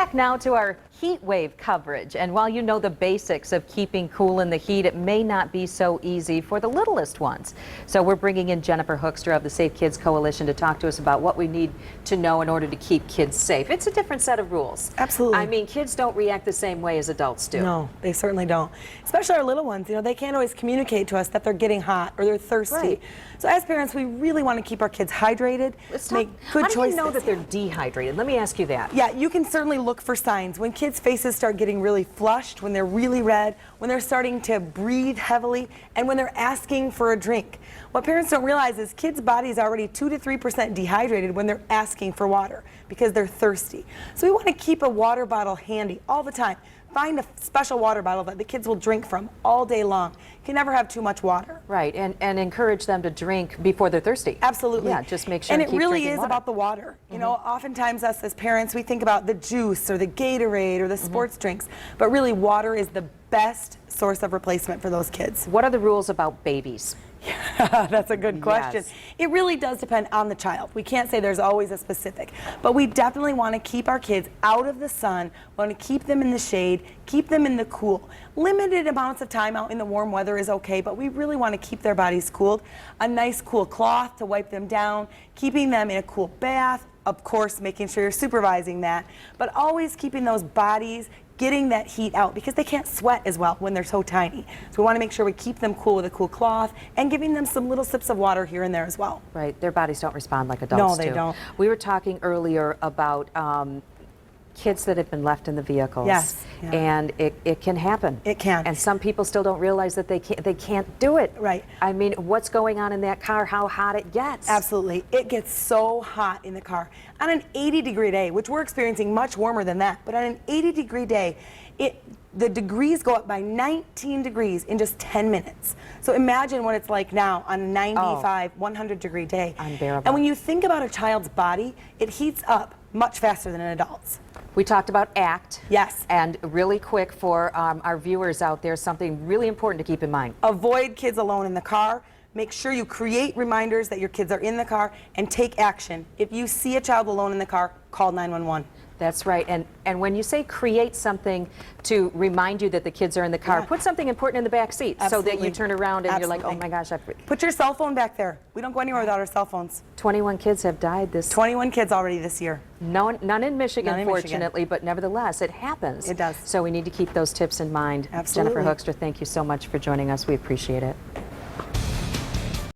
Back now to our heat wave coverage. And while you know the basics of keeping cool in the heat, it may not be so easy for the littlest ones. So we're bringing in Jennifer Hoekstra of the Safe Kids Coalition to talk to us about what we need to know in order to keep kids safe. It's a different set of rules. Absolutely. I mean, kids don't react the same way as adults do. No, they certainly don't. Especially our little ones. You know, they can't always communicate to us that they're getting hot or they're thirsty. Right. So as parents, we really want to keep our kids hydrated, make good choices. How do you know that they're dehydrated? Let me ask you that. Yeah, you can certainly look for signs. When kids' faces start getting really flushed, when they're really red, when they're starting to breathe heavily, and when they're asking for a drink. What parents don't realize is kids' bodies are already 2 to 3% dehydrated when they're asking for water because they're thirsty. So we want to keep a water bottle handy all the time. Find a special water bottle that the kids will drink from all day long. You can never have too much water. Right, and encourage them to drink before they're thirsty. Absolutely. Yeah, just make sure and to it keep really drinking is water. about the water. You know, oftentimes us as parents, we think about the juice or the Gatorade or the sports drinks, but really water is the best source of replacement for those kids. What are the rules about babies? That's a good question. Yes. It really does depend on the child. We can't say there's always a specific, but we definitely want to keep our kids out of the sun, we want to keep them in the shade, keep them in the cool. Limited amounts of time out in the warm weather is okay, but we really want to keep their bodies cooled. A nice cool cloth to wipe them down, keeping them in a cool bath, of course making sure you're supervising that, but always keeping those bodies getting that heat out because they can't sweat as well when they're so tiny. So we want to make sure we keep them cool with a cool cloth and giving them some little sips of water here and there as well. Right, their bodies don't respond like adults do. No, they don't. We were talking earlier about kids that have been left in the vehicles. Yes. Yeah. And it can happen. It can. And some people still don't realize that they can't do it. Right. I mean, what's going on in that car, how hot it gets. Absolutely. It gets so hot in the car. On an 80-degree day, which we're experiencing much warmer than that, but on an 80-degree day, the degrees go up by 19 degrees in just 10 minutes. So imagine what it's like now on a 95, 100-degree day. Unbearable. And when you think about a child's body, it heats up much faster than an adult's. We talked about ACT. Yes. And really quick for our viewers out there, something really important to keep in mind. Avoid kids alone in the car. Make sure you create reminders that your kids are in the car and take action. If you see a child alone in the car, call 911. That's right. And when you say create something to remind you that the kids are in the car, put something important in the back seat so that you turn around and you're like, oh my gosh. Put your cell phone back there. We don't go anywhere without our cell phones. 21 kids have died this 21 kids already this year. None in Michigan, None in fortunately, but nevertheless, it happens. It does. So we need to keep those tips in mind. Absolutely. Jennifer Hoekstra, thank you so much for joining us. We appreciate it.